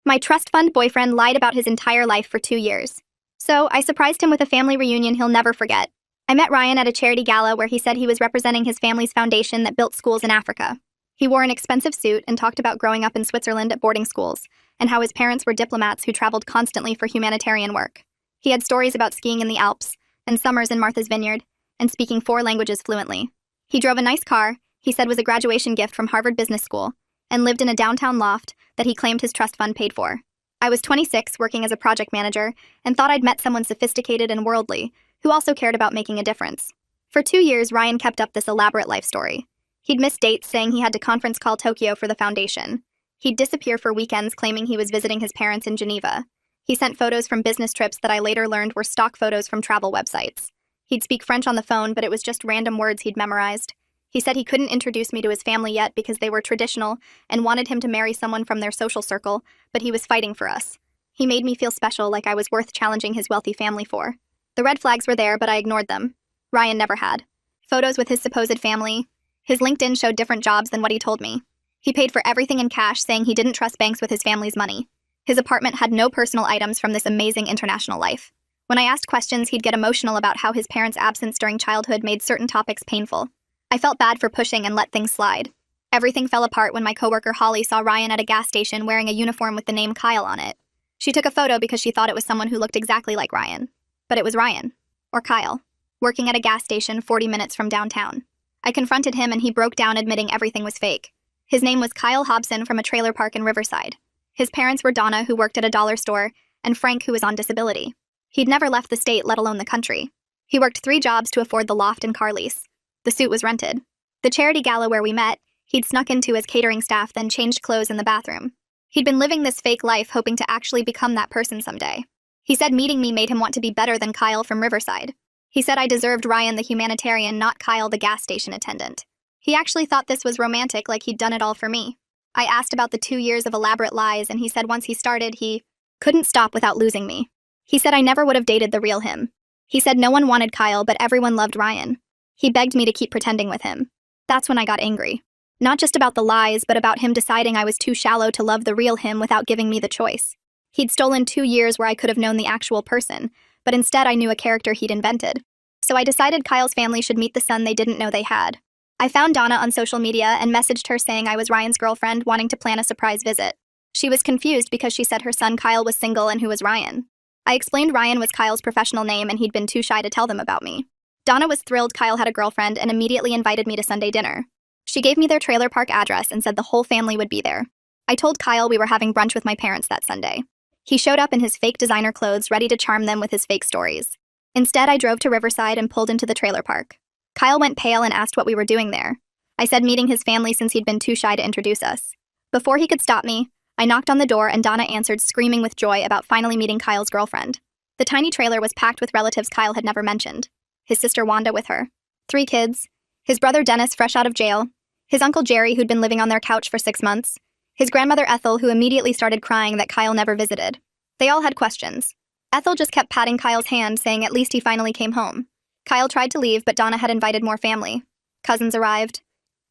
My trust fund boyfriend lied about his entire life for 2 years. So, I surprised him with a family reunion he'll never forget. I met Ryan at a charity gala where he said he was representing his family's foundation that built schools in Africa. He wore an expensive suit and talked about growing up in Switzerland at boarding schools, and how his parents were diplomats who traveled constantly for humanitarian work. He had stories about skiing in the Alps, and summers in Martha's Vineyard, and speaking 4 languages fluently. He drove a nice car, he said was a graduation gift from Harvard Business School, and lived in a downtown loft that he claimed his trust fund paid for. I was 26, working as a project manager, and thought I'd met someone sophisticated and worldly, who also cared about making a difference. For 2 years, Ryan kept up this elaborate life story. He'd miss dates saying he had to conference call Tokyo for the foundation. He'd disappear for weekends claiming he was visiting his parents in Geneva. He sent photos from business trips that I later learned were stock photos from travel websites. He'd speak French on the phone, but it was just random words he'd memorized. He said he couldn't introduce me to his family yet because they were traditional and wanted him to marry someone from their social circle, but he was fighting for us. He made me feel special, like I was worth challenging his wealthy family for. The red flags were there, but I ignored them. Ryan never had. Photos with his supposed family. His LinkedIn showed different jobs than what he told me. He paid for everything in cash, saying he didn't trust banks with his family's money. His apartment had no personal items from this amazing international life. When I asked questions, he'd get emotional about how his parents' absence during childhood made certain topics painful. I felt bad for pushing and let things slide. Everything fell apart when my coworker Holly saw Ryan at a gas station wearing a uniform with the name Kyle on it. She took a photo because she thought it was someone who looked exactly like Ryan. But it was Ryan, or Kyle, working at a gas station 40 minutes from downtown. I confronted him and he broke down, admitting everything was fake. His name was Kyle Hobson from a trailer park in Riverside. His parents were Donna, who worked at a dollar store, and Frank, who was on disability. He'd never left the state, let alone the country. He worked 3 jobs to afford the loft and car lease. The suit was rented. The charity gala where we met, he'd snuck into as catering staff, then changed clothes in the bathroom. He'd been living this fake life, hoping to actually become that person someday. He said meeting me made him want to be better than Kyle from Riverside. He said I deserved Ryan the humanitarian, not Kyle the gas station attendant. He actually thought this was romantic, like he'd done it all for me. I asked about the 2 years of elaborate lies, and he said once he started, he couldn't stop without losing me. He said I never would have dated the real him. He said no one wanted Kyle, but everyone loved Ryan. He begged me to keep pretending with him. That's when I got angry. Not just about the lies, but about him deciding I was too shallow to love the real him without giving me the choice. He'd stolen 2 years where I could have known the actual person, but instead I knew a character he'd invented. So I decided Kyle's family should meet the son they didn't know they had. I found Donna on social media and messaged her saying I was Ryan's girlfriend, wanting to plan a surprise visit. She was confused because she said her son Kyle was single and who was Ryan. I explained Ryan was Kyle's professional name and he'd been too shy to tell them about me. Donna was thrilled Kyle had a girlfriend and immediately invited me to Sunday dinner. She gave me their trailer park address and said the whole family would be there. I told Kyle we were having brunch with my parents that Sunday. He showed up in his fake designer clothes, ready to charm them with his fake stories. Instead, I drove to Riverside and pulled into the trailer park. Kyle went pale and asked what we were doing there. I said meeting his family since he'd been too shy to introduce us. Before he could stop me, I knocked on the door and Donna answered, screaming with joy about finally meeting Kyle's girlfriend. The tiny trailer was packed with relatives Kyle had never mentioned. His sister Wanda with her. 3 kids. His brother Dennis, fresh out of jail. His uncle Jerry, who'd been living on their couch for 6 months. His grandmother Ethel, who immediately started crying that Kyle never visited. They all had questions. Ethel just kept patting Kyle's hand, saying at least he finally came home. Kyle tried to leave, but Donna had invited more family. Cousins arrived.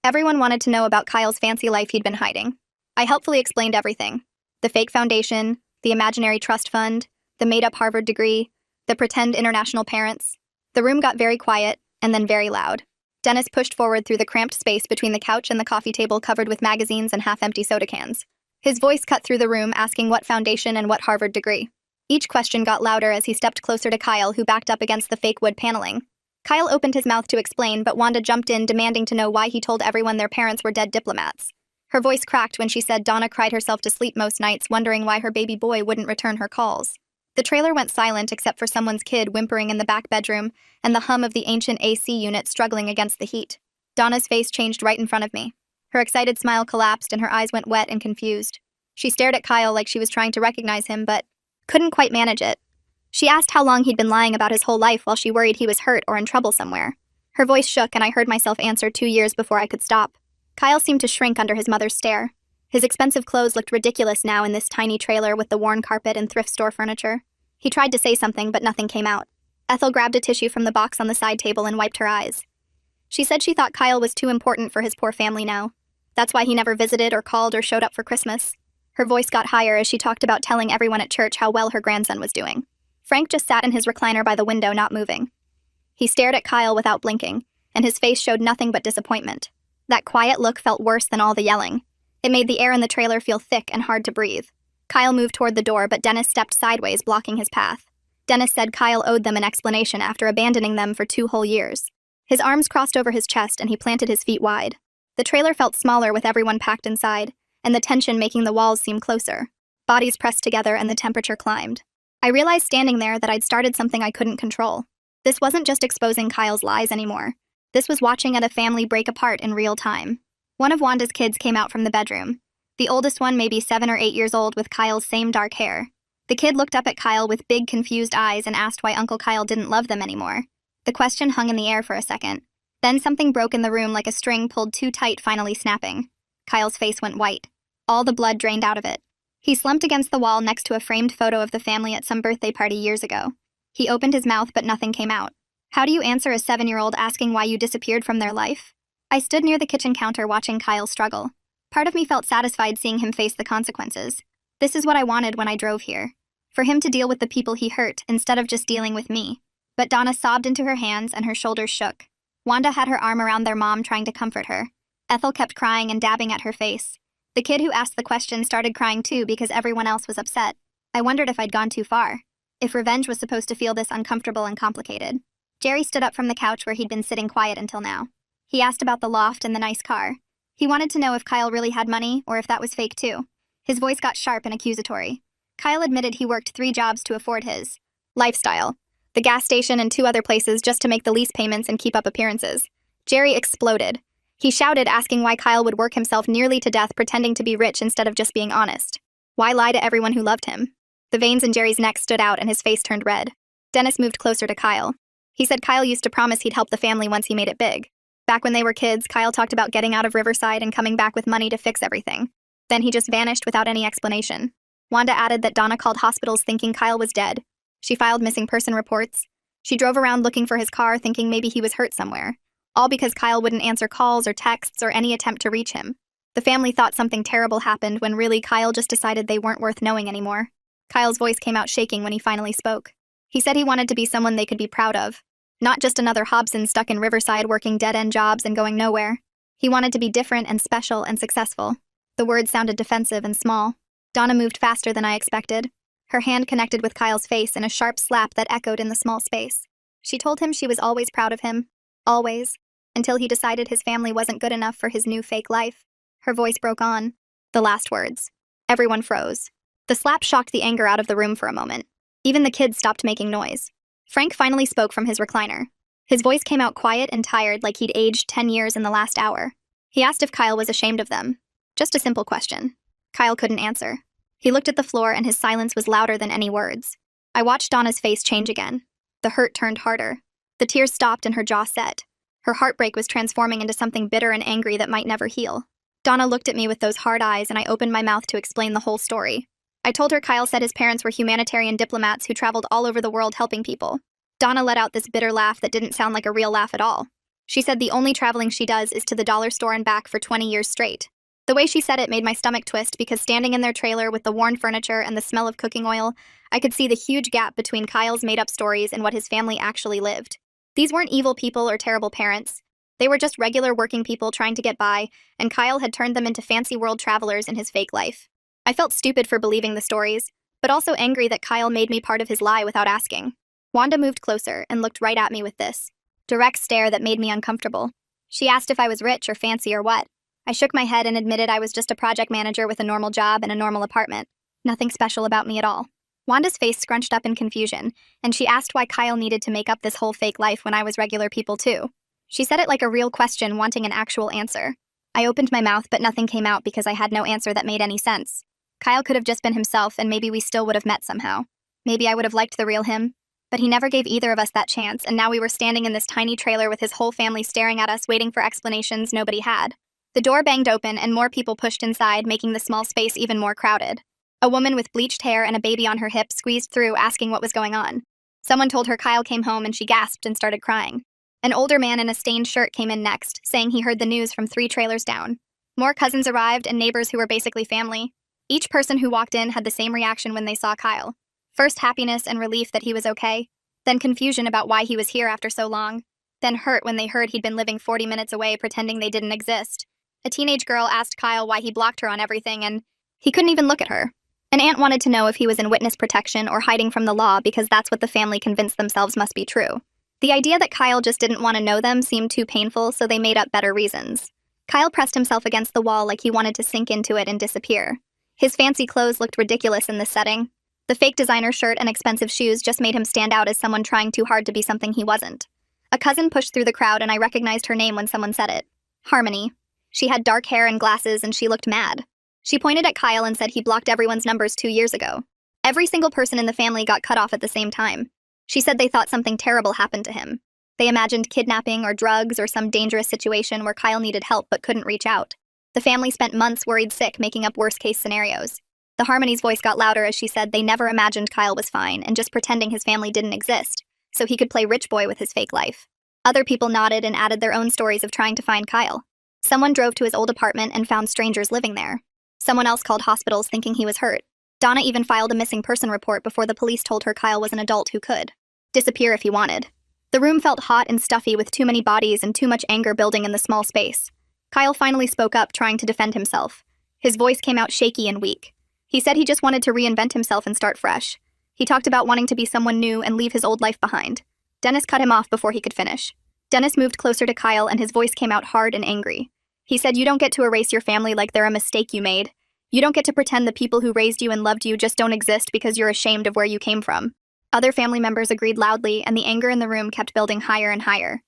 Everyone wanted to know about Kyle's fancy life he'd been hiding. I helpfully explained everything. The fake foundation, the imaginary trust fund, the made-up Harvard degree, the pretend international parents. The room got very quiet, and then very loud. Dennis pushed forward through the cramped space between the couch and the coffee table covered with magazines and half-empty soda cans. His voice cut through the room, asking what foundation and what Harvard degree. Each question got louder as he stepped closer to Kyle, who backed up against the fake wood paneling. Kyle opened his mouth to explain, but Wanda jumped in, demanding to know why he told everyone their parents were dead diplomats. Her voice cracked when she said Donna cried herself to sleep most nights, wondering why her baby boy wouldn't return her calls. The trailer went silent except for someone's kid whimpering in the back bedroom and the hum of the ancient AC unit struggling against the heat. Donna's face changed right in front of me. Her excited smile collapsed and her eyes went wet and confused. She stared at Kyle like she was trying to recognize him, but couldn't quite manage it. She asked how long he'd been lying about his whole life while she worried he was hurt or in trouble somewhere. Her voice shook and I heard myself answer 2 years before I could stop. Kyle seemed to shrink under his mother's stare. His expensive clothes looked ridiculous now in this tiny trailer with the worn carpet and thrift store furniture. He tried to say something, but nothing came out. Ethel grabbed a tissue from the box on the side table and wiped her eyes. She said she thought Kyle was too important for his poor family now. That's why he never visited or called or showed up for Christmas. Her voice got higher as she talked about telling everyone at church how well her grandson was doing. Frank just sat in his recliner by the window, not moving. He stared at Kyle without blinking, and his face showed nothing but disappointment. That quiet look felt worse than all the yelling. It made the air in the trailer feel thick and hard to breathe. Kyle moved toward the door, but Dennis stepped sideways, blocking his path. Dennis said Kyle owed them an explanation after abandoning them for 2 whole years. His arms crossed over his chest and he planted his feet wide. The trailer felt smaller with everyone packed inside, and the tension making the walls seem closer. Bodies pressed together and the temperature climbed. I realized standing there that I'd started something I couldn't control. This wasn't just exposing Kyle's lies anymore. This was watching a family break apart in real time. One of Wanda's kids came out from the bedroom. The oldest one, maybe 7 or 8 years old, with Kyle's same dark hair. The kid looked up at Kyle with big, confused eyes and asked why Uncle Kyle didn't love them anymore. The question hung in the air for a second. Then something broke in the room like a string pulled too tight, finally snapping. Kyle's face went white. All the blood drained out of it. He slumped against the wall next to a framed photo of the family at some birthday party years ago. He opened his mouth, but nothing came out. How do you answer a 7-year-old asking why you disappeared from their life? I stood near the kitchen counter watching Kyle struggle. Part of me felt satisfied seeing him face the consequences. This is what I wanted when I drove here. For him to deal with the people he hurt instead of just dealing with me. But Donna sobbed into her hands and her shoulders shook. Wanda had her arm around their mom, trying to comfort her. Ethel kept crying and dabbing at her face. The kid who asked the question started crying too because everyone else was upset. I wondered if I'd gone too far. If revenge was supposed to feel this uncomfortable and complicated. Jerry stood up from the couch where he'd been sitting quiet until now. He asked about the loft and the nice car. He wanted to know if Kyle really had money or if that was fake too. His voice got sharp and accusatory. Kyle admitted he worked 3 jobs to afford his lifestyle. The gas station and 2 other places just to make the lease payments and keep up appearances. Jerry exploded. He shouted, asking why Kyle would work himself nearly to death pretending to be rich instead of just being honest. Why lie to everyone who loved him? The veins in Jerry's neck stood out and his face turned red. Dennis moved closer to Kyle. He said Kyle used to promise he'd help the family once he made it big. Back when they were kids, Kyle talked about getting out of Riverside and coming back with money to fix everything. Then he just vanished without any explanation. Wanda added that Donna called hospitals thinking Kyle was dead. She filed missing person reports. She drove around looking for his car thinking maybe he was hurt somewhere. All because Kyle wouldn't answer calls or texts or any attempt to reach him. The family thought something terrible happened when really Kyle just decided they weren't worth knowing anymore. Kyle's voice came out shaking when he finally spoke. He said he wanted to be someone they could be proud of. Not just another Hobson stuck in Riverside working dead-end jobs and going nowhere. He wanted to be different and special and successful. The words sounded defensive and small. Donna moved faster than I expected. Her hand connected with Kyle's face in a sharp slap that echoed in the small space. She told him she was always proud of him. Always. Until he decided his family wasn't good enough for his new fake life. Her voice broke on. The last words. Everyone froze. The slap shocked the anger out of the room for a moment. Even the kids stopped making noise. Frank finally spoke from his recliner. His voice came out quiet and tired, like he'd aged 10 years in the last hour. He asked if Kyle was ashamed of them. Just a simple question. Kyle couldn't answer. He looked at the floor and his silence was louder than any words. I watched Donna's face change again. The hurt turned harder. The tears stopped and her jaw set. Her heartbreak was transforming into something bitter and angry that might never heal. Donna looked at me with those hard eyes and I opened my mouth to explain the whole story. I told her Kyle said his parents were humanitarian diplomats who traveled all over the world helping people. Donna let out this bitter laugh that didn't sound like a real laugh at all. She said the only traveling she does is to the dollar store and back for 20 years straight. The way she said it made my stomach twist because standing in their trailer with the worn furniture and the smell of cooking oil, I could see the huge gap between Kyle's made-up stories and what his family actually lived. These weren't evil people or terrible parents. They were just regular working people trying to get by, and Kyle had turned them into fancy world travelers in his fake life. I felt stupid for believing the stories, but also angry that Kyle made me part of his lie without asking. Wanda moved closer and looked right at me with this direct stare that made me uncomfortable. She asked if I was rich or fancy or what. I shook my head and admitted I was just a project manager with a normal job and a normal apartment. Nothing special about me at all. Wanda's face scrunched up in confusion, and she asked why Kyle needed to make up this whole fake life when I was regular people too. She said it like a real question, wanting an actual answer. I opened my mouth, but nothing came out because I had no answer that made any sense. Kyle could have just been himself, and maybe we still would have met somehow. Maybe I would have liked the real him. But he never gave either of us that chance, and now we were standing in this tiny trailer with his whole family staring at us, waiting for explanations nobody had. The door banged open, and more people pushed inside, making the small space even more crowded. A woman with bleached hair and a baby on her hip squeezed through, asking what was going on. Someone told her Kyle came home, and she gasped and started crying. An older man in a stained shirt came in next, saying he heard the news from 3 trailers down. More cousins arrived, and neighbors who were basically family. Each person who walked in had the same reaction when they saw Kyle. First happiness and relief that he was okay, then confusion about why he was here after so long, then hurt when they heard he'd been living 40 minutes away pretending they didn't exist. A teenage girl asked Kyle why he blocked her on everything, and he couldn't even look at her. An aunt wanted to know if he was in witness protection or hiding from the law because that's what the family convinced themselves must be true. The idea that Kyle just didn't want to know them seemed too painful, so they made up better reasons. Kyle pressed himself against the wall like he wanted to sink into it and disappear. His fancy clothes looked ridiculous in this setting. The fake designer shirt and expensive shoes just made him stand out as someone trying too hard to be something he wasn't. A cousin pushed through the crowd and I recognized her name when someone said it. Harmony. She had dark hair and glasses and she looked mad. She pointed at Kyle and said he blocked everyone's numbers 2 years ago. Every single person in the family got cut off at the same time. She said they thought something terrible happened to him. They imagined kidnapping or drugs or some dangerous situation where Kyle needed help but couldn't reach out. The family spent months worried sick making up worst-case scenarios. The Harmony's voice got louder as she said they never imagined Kyle was fine and just pretending his family didn't exist, so he could play rich boy with his fake life. Other people nodded and added their own stories of trying to find Kyle. Someone drove to his old apartment and found strangers living there. Someone else called hospitals thinking he was hurt. Donna even filed a missing person report before the police told her Kyle was an adult who could disappear if he wanted. The room felt hot and stuffy with too many bodies and too much anger building in the small space. Kyle finally spoke up, trying to defend himself. His voice came out shaky and weak. He said he just wanted to reinvent himself and start fresh. He talked about wanting to be someone new and leave his old life behind. Dennis cut him off before he could finish. Dennis moved closer to Kyle and his voice came out hard and angry. He said, "You don't get to erase your family like they're a mistake you made. You don't get to pretend the people who raised you and loved you just don't exist because you're ashamed of where you came from." Other family members agreed loudly, and the anger in the room kept building higher and higher.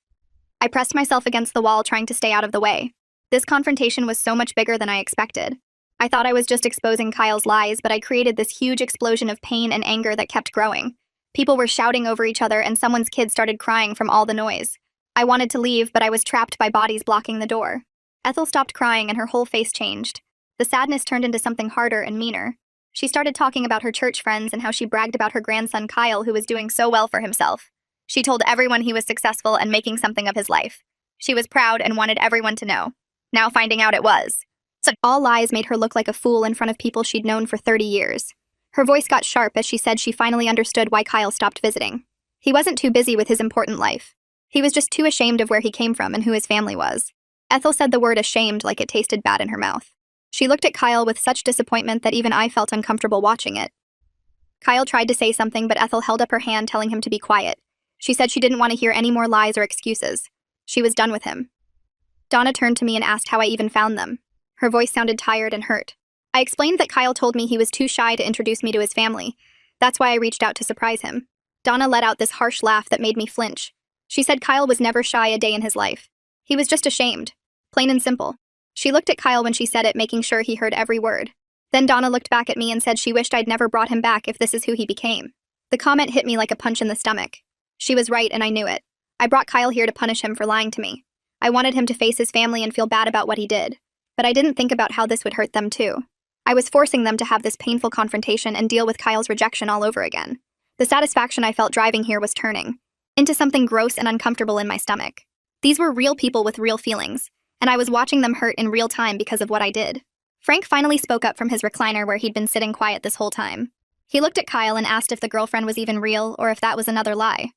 I pressed myself against the wall, trying to stay out of the way. This confrontation was so much bigger than I expected. I thought I was just exposing Kyle's lies, but I created this huge explosion of pain and anger that kept growing. People were shouting over each other, and someone's kid started crying from all the noise. I wanted to leave, but I was trapped by bodies blocking the door. Ethel stopped crying, and her whole face changed. The sadness turned into something harder and meaner. She started talking about her church friends and how she bragged about her grandson Kyle, who was doing so well for himself. She told everyone he was successful and making something of his life. She was proud and wanted everyone to know. Now finding out it was. So all lies made her look like a fool in front of people she'd known for 30 years. Her voice got sharp as she said she finally understood why Kyle stopped visiting. He wasn't too busy with his important life. He was just too ashamed of where he came from and who his family was. Ethel said the word ashamed like it tasted bad in her mouth. She looked at Kyle with such disappointment that even I felt uncomfortable watching it. Kyle tried to say something, but Ethel held up her hand telling him to be quiet. She said she didn't want to hear any more lies or excuses. She was done with him. Donna turned to me and asked how I even found them. Her voice sounded tired and hurt. I explained that Kyle told me he was too shy to introduce me to his family. That's why I reached out to surprise him. Donna let out this harsh laugh that made me flinch. She said Kyle was never shy a day in his life. He was just ashamed. Plain and simple. She looked at Kyle when she said it, making sure he heard every word. Then Donna looked back at me and said she wished I'd never brought him back if this is who he became. The comment hit me like a punch in the stomach. She was right and I knew it. I brought Kyle here to punish him for lying to me. I wanted him to face his family and feel bad about what he did. But I didn't think about how this would hurt them too. I was forcing them to have this painful confrontation and deal with Kyle's rejection all over again. The satisfaction I felt driving here was turning into something gross and uncomfortable in my stomach. These were real people with real feelings, and I was watching them hurt in real time because of what I did. Frank finally spoke up from his recliner where he'd been sitting quiet this whole time. He looked at Kyle and asked if the girlfriend was even real or if that was another lie.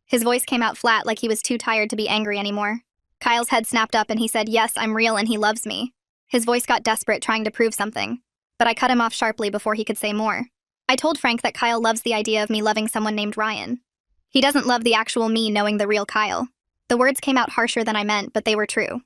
His voice came out flat like he was too tired to be angry anymore. Kyle's head snapped up and he said, "Yes, I'm real and he loves me." His voice got desperate, trying to prove something, but I cut him off sharply before he could say more. I told Frank that Kyle loves the idea of me loving someone named Ryan. He doesn't love the actual me knowing the real Kyle. The words came out harsher than I meant, but they were true.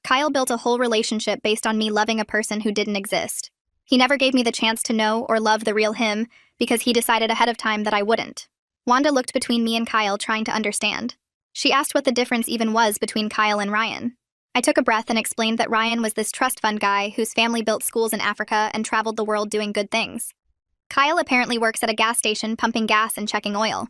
Kyle built a whole relationship based on me loving a person who didn't exist. He never gave me the chance to know or love the real him because he decided ahead of time that I wouldn't. Wanda looked between me and Kyle, trying to understand. She asked what the difference even was between Kyle and Ryan. I took a breath and explained that Ryan was this trust fund guy whose family built schools in Africa and traveled the world doing good things. Kyle apparently works at a gas station pumping gas and checking oil.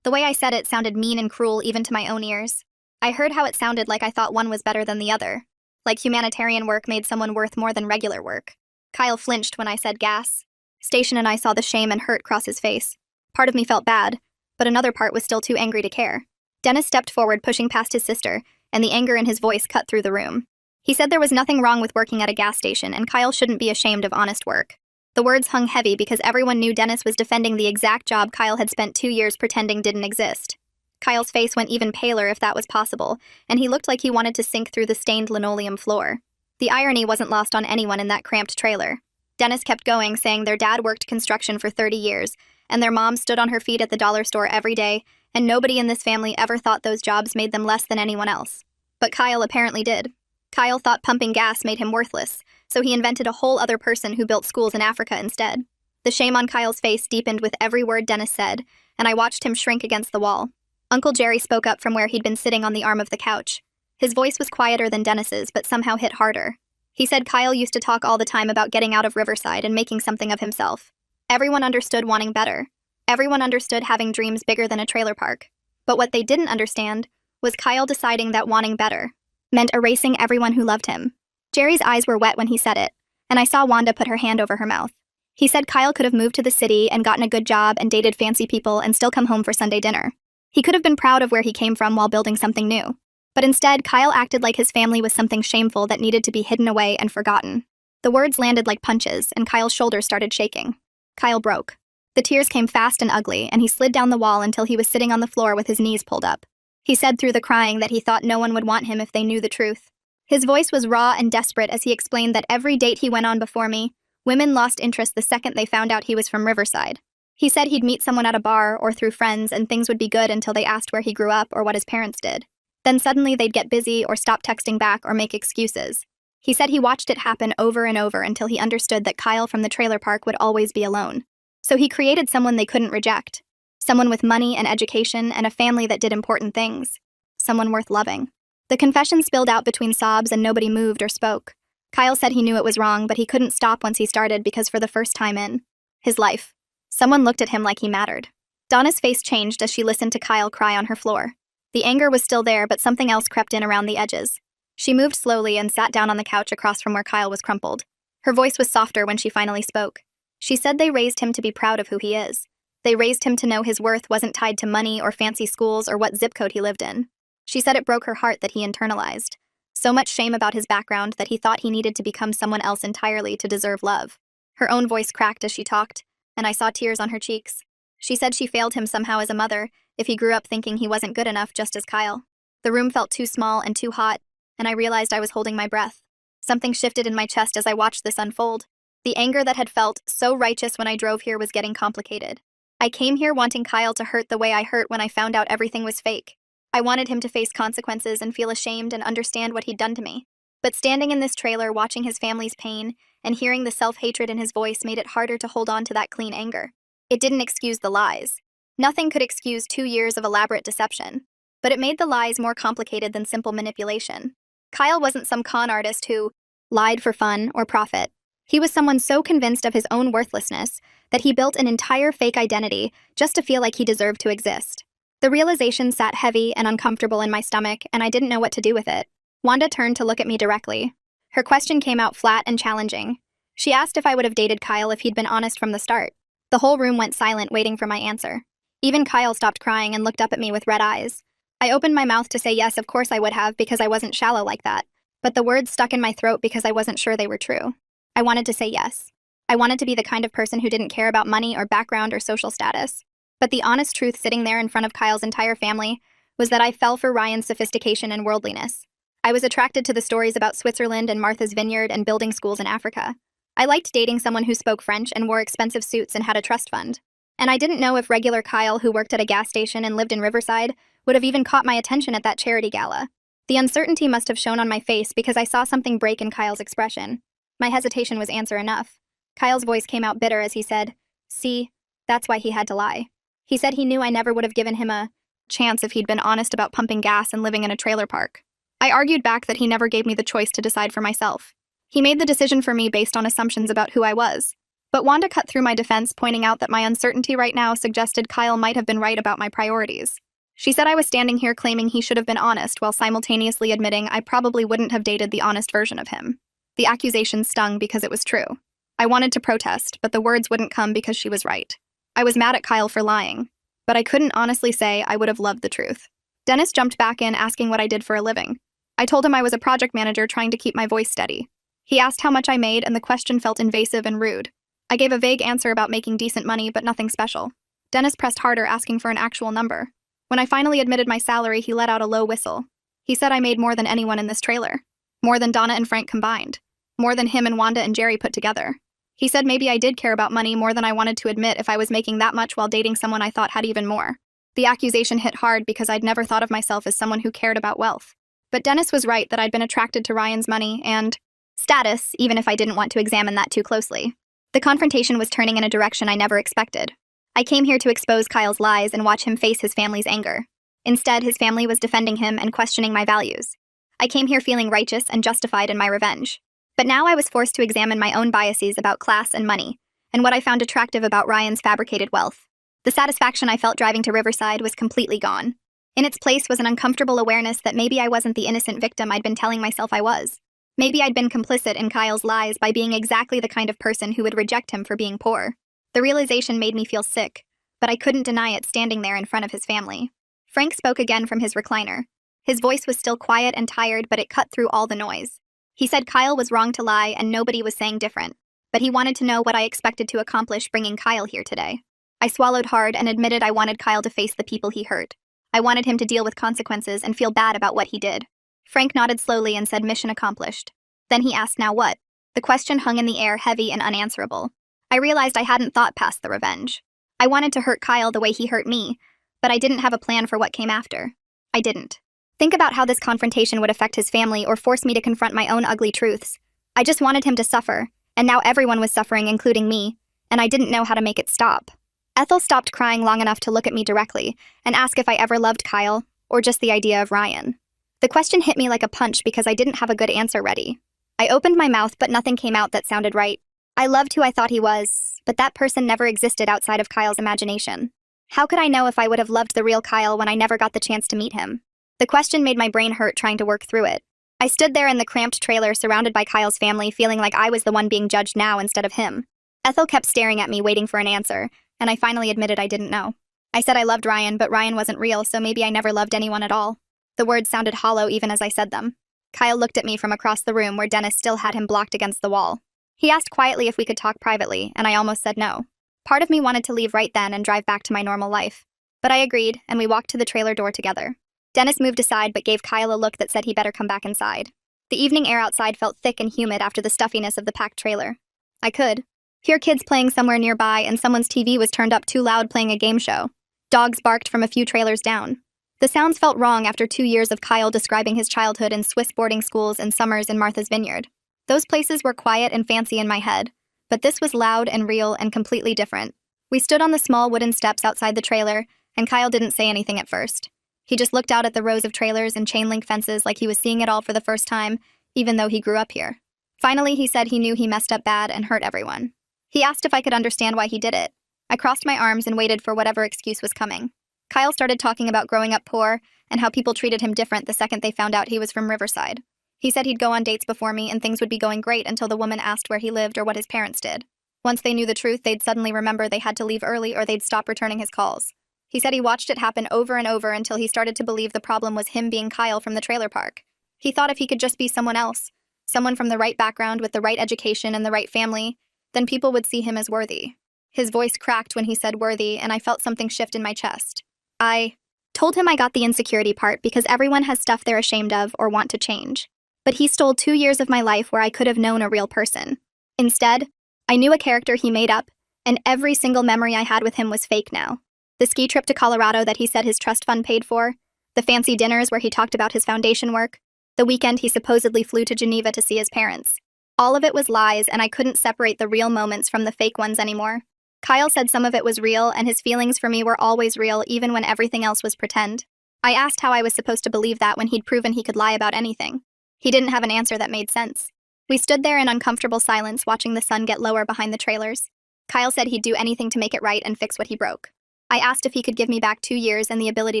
The way I said it sounded mean and cruel even to my own ears. I heard how it sounded like I thought one was better than the other. Like humanitarian work made someone worth more than regular work. Kyle flinched when I said gas station and I saw the shame and hurt cross his face. Part of me felt bad, but another part was still too angry to care. Dennis stepped forward, pushing past his sister, and the anger in his voice cut through the room. He said there was nothing wrong with working at a gas station and Kyle shouldn't be ashamed of honest work. The words hung heavy because everyone knew Dennis was defending the exact job Kyle had spent 2 years pretending didn't exist. Kyle's face went even paler if that was possible, and he looked like he wanted to sink through the stained linoleum floor. The irony wasn't lost on anyone in that cramped trailer. Dennis kept going, saying their dad worked construction for 30 years, and their mom stood on her feet at the dollar store every day, and nobody in this family ever thought those jobs made them less than anyone else. But Kyle apparently did. Kyle thought pumping gas made him worthless, so he invented a whole other person who built schools in Africa instead. The shame on Kyle's face deepened with every word Dennis said, and I watched him shrink against the wall. Uncle Jerry spoke up from where he'd been sitting on the arm of the couch. His voice was quieter than Dennis's, but somehow hit harder. He said Kyle used to talk all the time about getting out of Riverside and making something of himself. Everyone understood wanting better. Everyone understood having dreams bigger than a trailer park. But what they didn't understand was Kyle deciding that wanting better meant erasing everyone who loved him. Jerry's eyes were wet when he said it, and I saw Wanda put her hand over her mouth. He said Kyle could have moved to the city and gotten a good job and dated fancy people and still come home for Sunday dinner. He could have been proud of where he came from while building something new. But instead, Kyle acted like his family was something shameful that needed to be hidden away and forgotten. The words landed like punches, and Kyle's shoulders started shaking. Kyle broke. The tears came fast and ugly, and he slid down the wall until he was sitting on the floor with his knees pulled up. He said through the crying that he thought no one would want him if they knew the truth. His voice was raw and desperate as he explained that every date he went on before me, women lost interest the second they found out he was from Riverside. He said he'd meet someone at a bar or through friends and things would be good until they asked where he grew up or what his parents did. Then suddenly they'd get busy or stop texting back or make excuses. He said he watched it happen over and over until he understood that Kyle from the trailer park would always be alone. So he created someone they couldn't reject. Someone with money and education and a family that did important things. Someone worth loving. The confession spilled out between sobs and nobody moved or spoke. Kyle said he knew it was wrong, but he couldn't stop once he started because for the first time in his life, someone looked at him like he mattered. Donna's face changed as she listened to Kyle cry on her floor. The anger was still there, but something else crept in around the edges. She moved slowly and sat down on the couch across from where Kyle was crumpled. Her voice was softer when she finally spoke. She said they raised him to be proud of who he is. They raised him to know his worth wasn't tied to money or fancy schools or what zip code he lived in. She said it broke her heart that he internalized so much shame about his background that he thought he needed to become someone else entirely to deserve love. Her own voice cracked as she talked, and I saw tears on her cheeks. She said she failed him somehow as a mother if he grew up thinking he wasn't good enough just as Kyle. The room felt too small and too hot, and I realized I was holding my breath. Something shifted in my chest as I watched this unfold. The anger that had felt so righteous when I drove here was getting complicated. I came here wanting Kyle to hurt the way I hurt when I found out everything was fake. I wanted him to face consequences and feel ashamed and understand what he'd done to me. But standing in this trailer, watching his family's pain, and hearing the self-hatred in his voice made it harder to hold on to that clean anger. It didn't excuse the lies. Nothing could excuse 2 years of elaborate deception. But it made the lies more complicated than simple manipulation. Kyle wasn't some con artist who lied for fun or profit. He was someone so convinced of his own worthlessness that he built an entire fake identity just to feel like he deserved to exist. The realization sat heavy and uncomfortable in my stomach, and I didn't know what to do with it. Wanda turned to look at me directly. Her question came out flat and challenging. She asked if I would have dated Kyle if he'd been honest from the start. The whole room went silent, waiting for my answer. Even Kyle stopped crying and looked up at me with red eyes. I opened my mouth to say yes, of course I would have, because I wasn't shallow like that. But the words stuck in my throat because I wasn't sure they were true. I wanted to say yes. I wanted to be the kind of person who didn't care about money or background or social status. But the honest truth sitting there in front of Kyle's entire family was that I fell for Ryan's sophistication and worldliness. I was attracted to the stories about Switzerland and Martha's Vineyard and building schools in Africa. I liked dating someone who spoke French and wore expensive suits and had a trust fund. And I didn't know if regular Kyle, who worked at a gas station and lived in Riverside, would have even caught my attention at that charity gala. The uncertainty must have shown on my face because I saw something break in Kyle's expression. My hesitation was answer enough. Kyle's voice came out bitter as he said, "See, that's why he had to lie." He said he knew I never would have given him a chance if he'd been honest about pumping gas and living in a trailer park. I argued back that he never gave me the choice to decide for myself. He made the decision for me based on assumptions about who I was. But Wanda cut through my defense, pointing out that my uncertainty right now suggested Kyle might have been right about my priorities. She said I was standing here claiming he should have been honest while simultaneously admitting I probably wouldn't have dated the honest version of him. The accusation stung because it was true. I wanted to protest, but the words wouldn't come because she was right. I was mad at Kyle for lying, but I couldn't honestly say I would have loved the truth. Dennis jumped back in asking what I did for a living. I told him I was a project manager trying to keep my voice steady. He asked how much I made, and the question felt invasive and rude. I gave a vague answer about making decent money, but nothing special. Dennis pressed harder, asking for an actual number. When I finally admitted my salary, he let out a low whistle. He said I made more than anyone in this trailer. More than Donna and Frank combined. More than him and Wanda and Jerry put together. He said maybe I did care about money more than I wanted to admit if I was making that much while dating someone I thought had even more. The accusation hit hard because I'd never thought of myself as someone who cared about wealth. But Dennis was right that I'd been attracted to Ryan's money and status, even if I didn't want to examine that too closely. The confrontation was turning in a direction I never expected. I came here to expose Kyle's lies and watch him face his family's anger. Instead, his family was defending him and questioning my values. I came here feeling righteous and justified in my revenge. But now I was forced to examine my own biases about class and money, and what I found attractive about Ryan's fabricated wealth. The satisfaction I felt driving to Riverside was completely gone. In its place was an uncomfortable awareness that maybe I wasn't the innocent victim I'd been telling myself I was. Maybe I'd been complicit in Kyle's lies by being exactly the kind of person who would reject him for being poor. The realization made me feel sick, but I couldn't deny it standing there in front of his family. Frank spoke again from his recliner. His voice was still quiet and tired, but it cut through all the noise. He said Kyle was wrong to lie and nobody was saying different, but he wanted to know what I expected to accomplish bringing Kyle here today. I swallowed hard and admitted I wanted Kyle to face the people he hurt. I wanted him to deal with consequences and feel bad about what he did. Frank nodded slowly and said mission accomplished. Then he asked now what? The question hung in the air, heavy and unanswerable. I realized I hadn't thought past the revenge. I wanted to hurt Kyle the way he hurt me, but I didn't have a plan for what came after. I didn't think about how this confrontation would affect his family or force me to confront my own ugly truths. I just wanted him to suffer, and now everyone was suffering, including me, and I didn't know how to make it stop. Ethel stopped crying long enough to look at me directly and ask if I ever loved Kyle, or just the idea of Ryan. The question hit me like a punch because I didn't have a good answer ready. I opened my mouth, but nothing came out that sounded right. I loved who I thought he was, but that person never existed outside of Kyle's imagination. How could I know if I would have loved the real Kyle when I never got the chance to meet him? The question made my brain hurt trying to work through it. I stood there in the cramped trailer surrounded by Kyle's family, feeling like I was the one being judged now instead of him. Ethel kept staring at me, waiting for an answer, and I finally admitted I didn't know. I said I loved Ryan, but Ryan wasn't real, so maybe I never loved anyone at all. The words sounded hollow even as I said them. Kyle looked at me from across the room where Dennis still had him blocked against the wall. He asked quietly if we could talk privately, and I almost said no. Part of me wanted to leave right then and drive back to my normal life. But I agreed, and we walked to the trailer door together. Dennis moved aside but gave Kyle a look that said he better come back inside. The evening air outside felt thick and humid after the stuffiness of the packed trailer. I could hear kids playing somewhere nearby, and someone's TV was turned up too loud playing a game show. Dogs barked from a few trailers down. The sounds felt wrong after 2 years of Kyle describing his childhood in Swiss boarding schools and summers in Martha's Vineyard. Those places were quiet and fancy in my head, but this was loud and real and completely different. We stood on the small wooden steps outside the trailer, and Kyle didn't say anything at first. He just looked out at the rows of trailers and chain-link fences like he was seeing it all for the first time, even though he grew up here. Finally, he said he knew he messed up bad and hurt everyone. He asked if I could understand why he did it. I crossed my arms and waited for whatever excuse was coming. Kyle started talking about growing up poor and how people treated him different the second they found out he was from Riverside. He said he'd go on dates before me and things would be going great until the woman asked where he lived or what his parents did. Once they knew the truth, they'd suddenly remember they had to leave early or they'd stop returning his calls. He said he watched it happen over and over until he started to believe the problem was him being Kyle from the trailer park. He thought if he could just be someone else, someone from the right background with the right education and the right family, then people would see him as worthy. His voice cracked when he said worthy, and I felt something shift in my chest. I told him I got the insecurity part because everyone has stuff they're ashamed of or want to change. But he stole 2 years of my life where I could have known a real person. Instead, I knew a character he made up, and every single memory I had with him was fake now. The ski trip to Colorado that he said his trust fund paid for, the fancy dinners where he talked about his foundation work, the weekend he supposedly flew to Geneva to see his parents. All of it was lies, and I couldn't separate the real moments from the fake ones anymore. Kyle said some of it was real, and his feelings for me were always real, even when everything else was pretend. I asked how I was supposed to believe that when he'd proven he could lie about anything. He didn't have an answer that made sense. We stood there in uncomfortable silence, watching the sun get lower behind the trailers. Kyle said he'd do anything to make it right and fix what he broke. I asked if he could give me back 2 years and the ability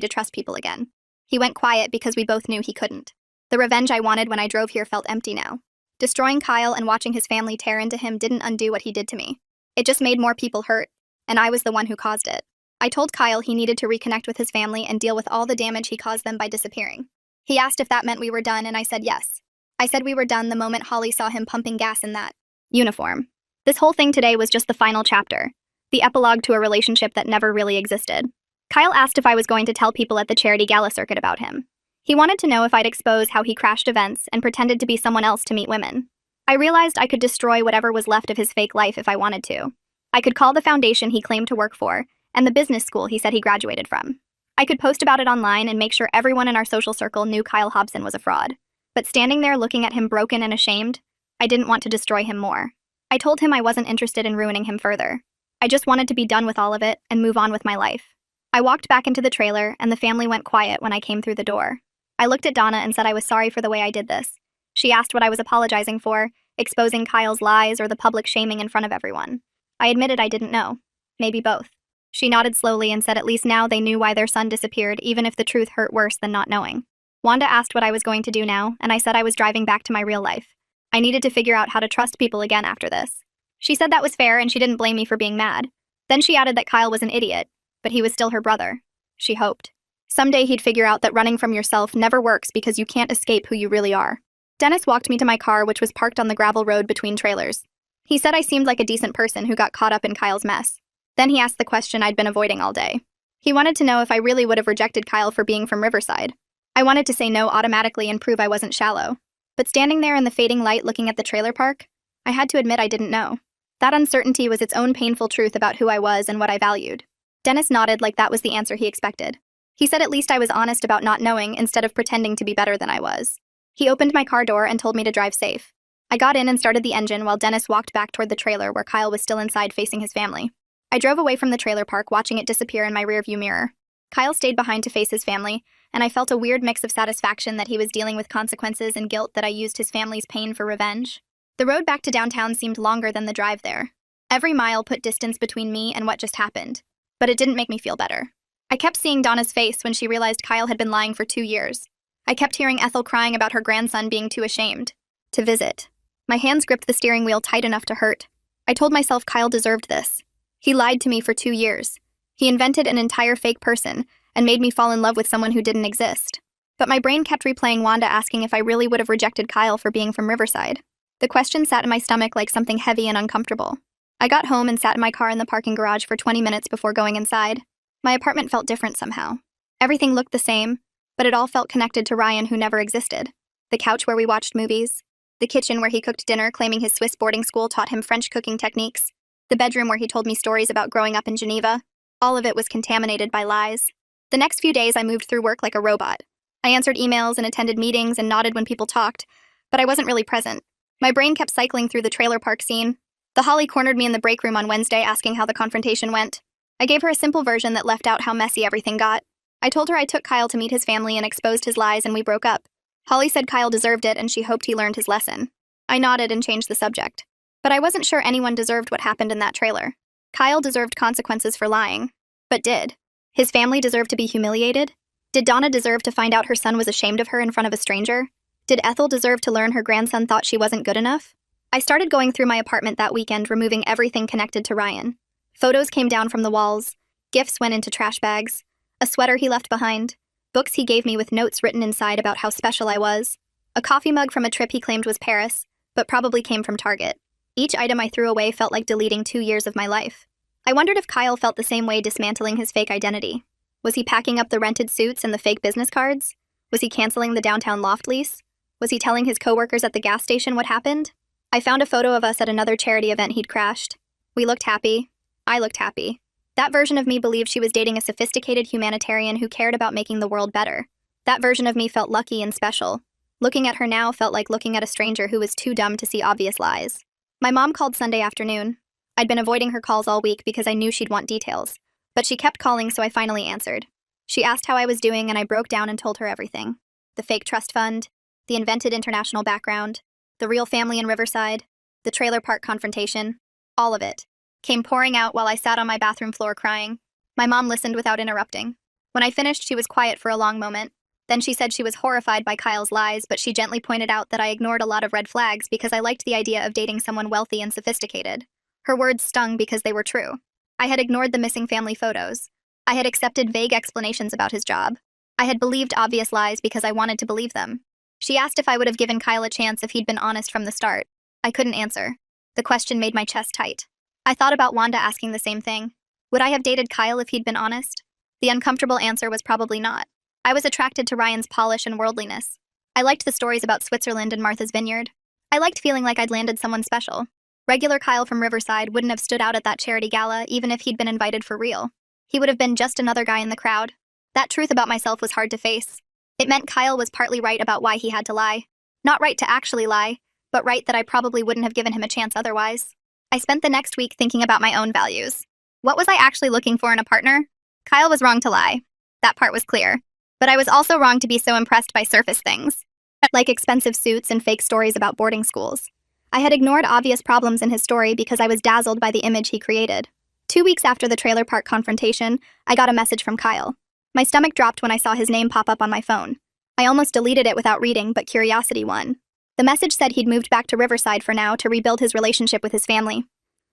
to trust people again. He went quiet because we both knew he couldn't. The revenge I wanted when I drove here felt empty now. Destroying Kyle and watching his family tear into him didn't undo what he did to me. It just made more people hurt, and I was the one who caused it. I told Kyle he needed to reconnect with his family and deal with all the damage he caused them by disappearing. He asked if that meant we were done, and I said yes. I said we were done the moment Holly saw him pumping gas in that uniform. This whole thing today was just the final chapter, the epilogue to a relationship that never really existed. Kyle asked if I was going to tell people at the charity gala circuit about him. He wanted to know if I'd expose how he crashed events and pretended to be someone else to meet women. I realized I could destroy whatever was left of his fake life if I wanted to. I could call the foundation he claimed to work for and the business school he said he graduated from. I could post about it online and make sure everyone in our social circle knew Kyle Hobson was a fraud. But standing there looking at him broken and ashamed, I didn't want to destroy him more. I told him I wasn't interested in ruining him further. I just wanted to be done with all of it and move on with my life. I walked back into the trailer, and the family went quiet when I came through the door. I looked at Donna and said I was sorry for the way I did this. She asked what I was apologizing for, exposing Kyle's lies or the public shaming in front of everyone. I admitted I didn't know. Maybe both. She nodded slowly and said at least now they knew why their son disappeared, even if the truth hurt worse than not knowing. Wanda asked what I was going to do now, and I said I was driving back to my real life. I needed to figure out how to trust people again after this. She said that was fair and she didn't blame me for being mad. Then she added that Kyle was an idiot, but he was still her brother. She hoped. Someday he'd figure out that running from yourself never works because you can't escape who you really are. Dennis walked me to my car, which was parked on the gravel road between trailers. He said I seemed like a decent person who got caught up in Kyle's mess. Then he asked the question I'd been avoiding all day. He wanted to know if I really would have rejected Kyle for being from Riverside. I wanted to say no automatically and prove I wasn't shallow. But standing there in the fading light looking at the trailer park, I had to admit I didn't know. That uncertainty was its own painful truth about who I was and what I valued. Dennis nodded like that was the answer he expected. He said at least I was honest about not knowing instead of pretending to be better than I was. He opened my car door and told me to drive safe. I got in and started the engine while Dennis walked back toward the trailer where Kyle was still inside facing his family. I drove away from the trailer park watching it disappear in my rearview mirror. Kyle stayed behind to face his family, and I felt a weird mix of satisfaction that he was dealing with consequences and guilt that I used his family's pain for revenge. The road back to downtown seemed longer than the drive there. Every mile put distance between me and what just happened, but it didn't make me feel better. I kept seeing Donna's face when she realized Kyle had been lying for 2 years. I kept hearing Ethel crying about her grandson being too ashamed to visit. My hands gripped the steering wheel tight enough to hurt. I told myself Kyle deserved this. He lied to me for 2 years. He invented an entire fake person and made me fall in love with someone who didn't exist. But my brain kept replaying Wanda asking if I really would have rejected Kyle for being from Riverside. The question sat in my stomach like something heavy and uncomfortable. I got home and sat in my car in the parking garage for 20 minutes before going inside. My apartment felt different somehow. Everything looked the same, but it all felt connected to Ryan, who never existed. The couch where we watched movies, the kitchen where he cooked dinner claiming his Swiss boarding school taught him French cooking techniques, the bedroom where he told me stories about growing up in Geneva. All of it was contaminated by lies. The next few days I moved through work like a robot. I answered emails and attended meetings and nodded when people talked, but I wasn't really present. My brain kept cycling through the trailer park scene. The Holly cornered me in the break room on Wednesday asking how the confrontation went. I gave her a simple version that left out how messy everything got. I told her I took Kyle to meet his family and exposed his lies, and we broke up. Holly said Kyle deserved it and she hoped he learned his lesson. I nodded and changed the subject. But I wasn't sure anyone deserved what happened in that trailer. Kyle deserved consequences for lying. But did his family deserve to be humiliated? Did Donna deserve to find out her son was ashamed of her in front of a stranger? Did Ethel deserve to learn her grandson thought she wasn't good enough? I started going through my apartment that weekend, removing everything connected to Ryan. Photos came down from the walls. Gifts went into trash bags. A sweater he left behind. Books he gave me with notes written inside about how special I was. A coffee mug from a trip he claimed was Paris, but probably came from Target. Each item I threw away felt like deleting 2 years of my life. I wondered if Kyle felt the same way dismantling his fake identity. Was he packing up the rented suits and the fake business cards? Was he canceling the downtown loft lease? Was he telling his coworkers at the gas station what happened? I found a photo of us at another charity event he'd crashed. We looked happy. I looked happy. That version of me believed she was dating a sophisticated humanitarian who cared about making the world better. That version of me felt lucky and special. Looking at her now felt like looking at a stranger who was too dumb to see obvious lies. My mom called Sunday afternoon. I'd been avoiding her calls all week because I knew she'd want details. But she kept calling, so I finally answered. She asked how I was doing, and I broke down and told her everything. The fake trust fund, the invented international background, the real family in Riverside, the trailer park confrontation, all of it came pouring out while I sat on my bathroom floor crying. My mom listened without interrupting. When I finished, she was quiet for a long moment. Then she said she was horrified by Kyle's lies, but she gently pointed out that I ignored a lot of red flags because I liked the idea of dating someone wealthy and sophisticated. Her words stung because they were true. I had ignored the missing family photos. I had accepted vague explanations about his job. I had believed obvious lies because I wanted to believe them. She asked if I would have given Kyle a chance if he'd been honest from the start. I couldn't answer. The question made my chest tight. I thought about Wanda asking the same thing. Would I have dated Kyle if he'd been honest? The uncomfortable answer was probably not. I was attracted to Ryan's polish and worldliness. I liked the stories about Switzerland and Martha's Vineyard. I liked feeling like I'd landed someone special. Regular Kyle from Riverside wouldn't have stood out at that charity gala even if he'd been invited for real. He would have been just another guy in the crowd. That truth about myself was hard to face. It meant Kyle was partly right about why he had to lie. Not right to actually lie, but right that I probably wouldn't have given him a chance otherwise. I spent the next week thinking about my own values. What was I actually looking for in a partner? Kyle was wrong to lie. That part was clear. But I was also wrong to be so impressed by surface things, like expensive suits and fake stories about boarding schools. I had ignored obvious problems in his story because I was dazzled by the image he created. 2 weeks after the trailer park confrontation, I got a message from Kyle. My stomach dropped when I saw his name pop up on my phone. I almost deleted it without reading, but curiosity won. The message said he'd moved back to Riverside for now to rebuild his relationship with his family.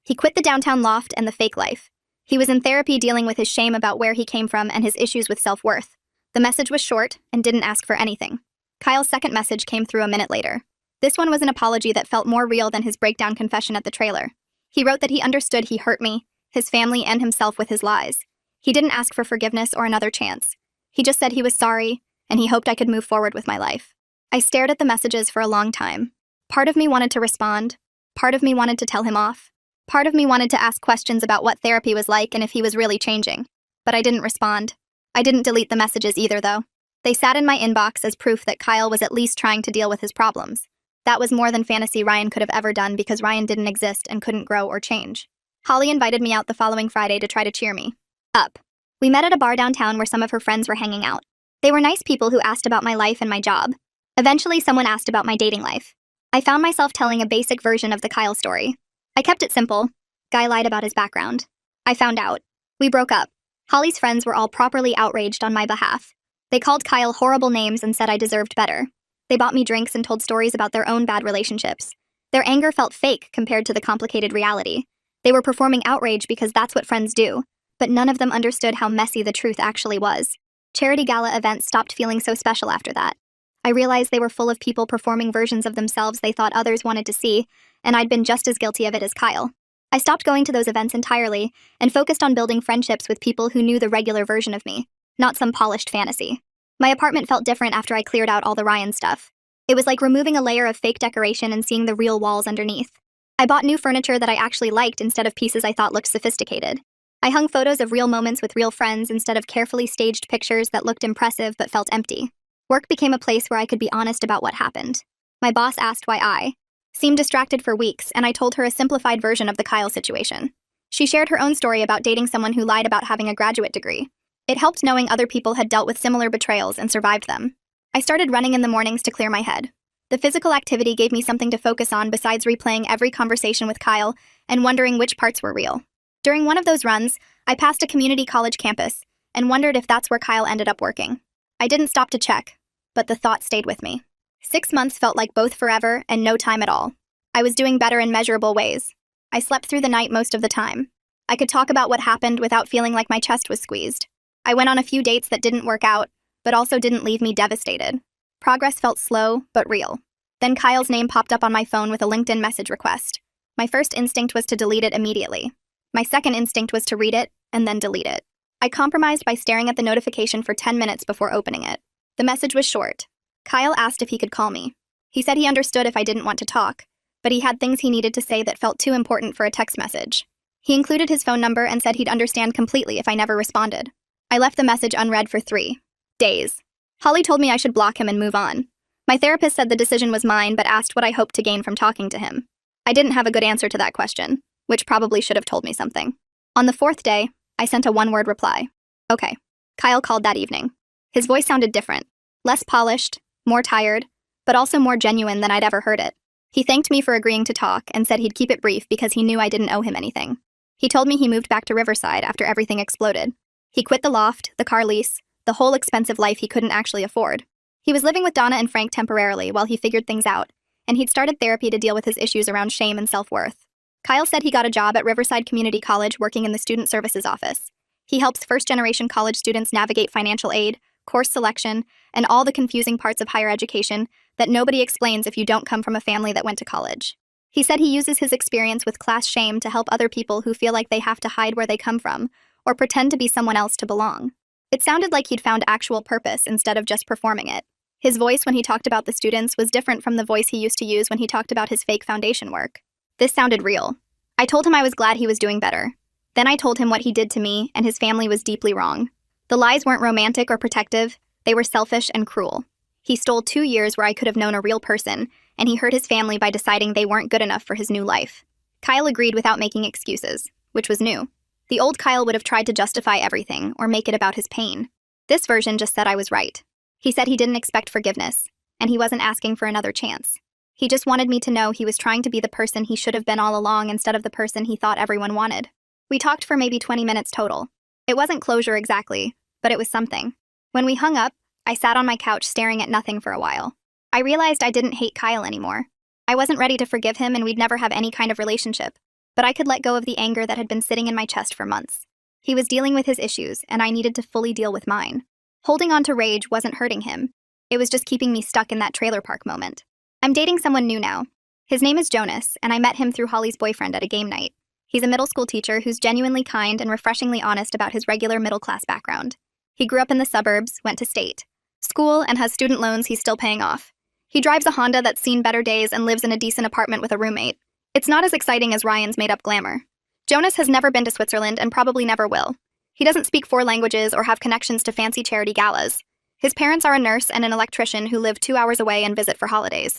He quit the downtown loft and the fake life. He was in therapy dealing with his shame about where he came from and his issues with self-worth. The message was short and didn't ask for anything. Kyle's second message came through a minute later. This one was an apology that felt more real than his breakdown confession at the trailer. He wrote that he understood he hurt me, his family, and himself with his lies. He didn't ask for forgiveness or another chance. He just said he was sorry, and he hoped I could move forward with my life. I stared at the messages for a long time. Part of me wanted to respond. Part of me wanted to tell him off. Part of me wanted to ask questions about what therapy was like and if he was really changing. But I didn't respond. I didn't delete the messages either, though. They sat in my inbox as proof that Kyle was at least trying to deal with his problems. That was more than fantasy Ryan could have ever done because Ryan didn't exist and couldn't grow or change. Holly invited me out the following Friday to try to cheer me up. We met at a bar downtown where some of her friends were hanging out. They were nice people who asked about my life and my job. Eventually, someone asked about my dating life. I found myself telling a basic version of the Kyle story. I kept it simple. Guy lied about his background. I found out. We broke up. Holly's friends were all properly outraged on my behalf. They called Kyle horrible names and said I deserved better. They bought me drinks and told stories about their own bad relationships. Their anger felt fake compared to the complicated reality. They were performing outrage because that's what friends do, but none of them understood how messy the truth actually was. Charity gala events stopped feeling so special after that. I realized they were full of people performing versions of themselves they thought others wanted to see, and I'd been just as guilty of it as Kyle. I stopped going to those events entirely and focused on building friendships with people who knew the regular version of me, not some polished fantasy. My apartment felt different after I cleared out all the Ryan stuff. It was like removing a layer of fake decoration and seeing the real walls underneath. I bought new furniture that I actually liked instead of pieces I thought looked sophisticated. I hung photos of real moments with real friends instead of carefully staged pictures that looked impressive but felt empty. Work became a place where I could be honest about what happened. My boss asked why I seemed distracted for weeks, and I told her a simplified version of the Kyle situation. She shared her own story about dating someone who lied about having a graduate degree. It helped knowing other people had dealt with similar betrayals and survived them. I started running in the mornings to clear my head. The physical activity gave me something to focus on besides replaying every conversation with Kyle and wondering which parts were real. During one of those runs, I passed a community college campus and wondered if that's where Kyle ended up working. I didn't stop to check, but the thought stayed with me. 6 months felt like both forever and no time at all. I was doing better in measurable ways. I slept through the night most of the time. I could talk about what happened without feeling like my chest was squeezed. I went on a few dates that didn't work out, but also didn't leave me devastated. Progress felt slow, but real. Then Kyle's name popped up on my phone with a LinkedIn message request. My first instinct was to delete it immediately. My second instinct was to read it and then delete it. I compromised by staring at the notification for 10 minutes before opening it. The message was short. Kyle asked if he could call me. He said he understood if I didn't want to talk, but he had things he needed to say that felt too important for a text message. He included his phone number and said he'd understand completely if I never responded. I left the message unread for 3 days. Holly told me I should block him and move on. My therapist said the decision was mine, but asked what I hoped to gain from talking to him. I didn't have a good answer to that question, which probably should have told me something. On the 4th day, I sent a one-word reply. Okay. Kyle called that evening. His voice sounded different, less polished, more tired, but also more genuine than I'd ever heard it. He thanked me for agreeing to talk and said he'd keep it brief because he knew I didn't owe him anything. He told me he moved back to Riverside after everything exploded. He quit the loft, the car lease, the whole expensive life he couldn't actually afford. He was living with Donna and Frank temporarily while he figured things out, and he'd started therapy to deal with his issues around shame and self-worth. Kyle said he got a job at Riverside Community College working in the student services office. He helps first-generation college students navigate financial aid, course selection, and all the confusing parts of higher education that nobody explains if you don't come from a family that went to college. He said he uses his experience with class shame to help other people who feel like they have to hide where they come from or pretend to be someone else to belong. It sounded like he'd found actual purpose instead of just performing it. His voice when he talked about the students was different from the voice he used to use when he talked about his fake foundation work. This sounded real. I told him I was glad he was doing better. Then I told him what he did to me and his family was deeply wrong. The lies weren't romantic or protective, they were selfish and cruel. He stole 2 years where I could have known a real person, and he hurt his family by deciding they weren't good enough for his new life. Kyle agreed without making excuses, which was new. The old Kyle would have tried to justify everything or make it about his pain. This version just said I was right. He said he didn't expect forgiveness, and he wasn't asking for another chance. He just wanted me to know he was trying to be the person he should have been all along instead of the person he thought everyone wanted. We talked for maybe 20 minutes total. It wasn't closure exactly, but it was something. When we hung up, I sat on my couch staring at nothing for a while. I realized I didn't hate Kyle anymore. I wasn't ready to forgive him and we'd never have any kind of relationship, but I could let go of the anger that had been sitting in my chest for months. He was dealing with his issues, and I needed to fully deal with mine. Holding on to rage wasn't hurting him. It was just keeping me stuck in that trailer park moment. I'm dating someone new now. His name is Jonas, and I met him through Holly's boyfriend at a game night. He's a middle school teacher who's genuinely kind and refreshingly honest about his regular middle-class background. He grew up in the suburbs, went to state school, and has student loans he's still paying off. He drives a Honda that's seen better days and lives in a decent apartment with a roommate. It's not as exciting as Ryan's made-up glamour. Jonas has never been to Switzerland and probably never will. He doesn't speak 4 languages or have connections to fancy charity galas. His parents are a nurse and an electrician who live 2 hours away and visit for holidays.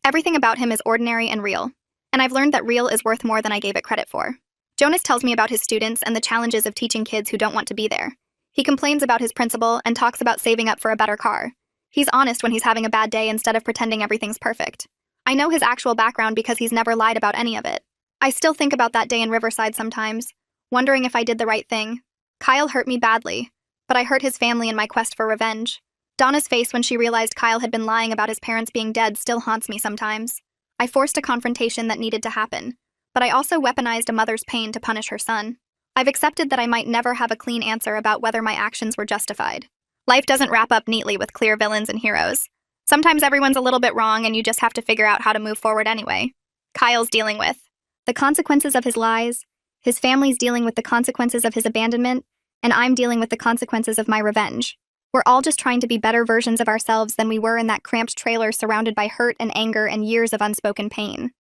Everything about him is ordinary and real. And I've learned that real is worth more than I gave it credit for. Jonas tells me about his students and the challenges of teaching kids who don't want to be there. He complains about his principal and talks about saving up for a better car. He's honest when he's having a bad day instead of pretending everything's perfect. I know his actual background because he's never lied about any of it. I still think about that day in Riverside sometimes, wondering if I did the right thing. Kyle hurt me badly, but I hurt his family in my quest for revenge. Donna's face when she realized Kyle had been lying about his parents being dead still haunts me sometimes. I forced a confrontation that needed to happen, but I also weaponized a mother's pain to punish her son. I've accepted that I might never have a clean answer about whether my actions were justified. Life doesn't wrap up neatly with clear villains and heroes. Sometimes everyone's a little bit wrong and you just have to figure out how to move forward anyway. Kyle's dealing with the consequences of his lies, his family's dealing with the consequences of his abandonment, and I'm dealing with the consequences of my revenge. We're all just trying to be better versions of ourselves than we were in that cramped trailer surrounded by hurt and anger and years of unspoken pain.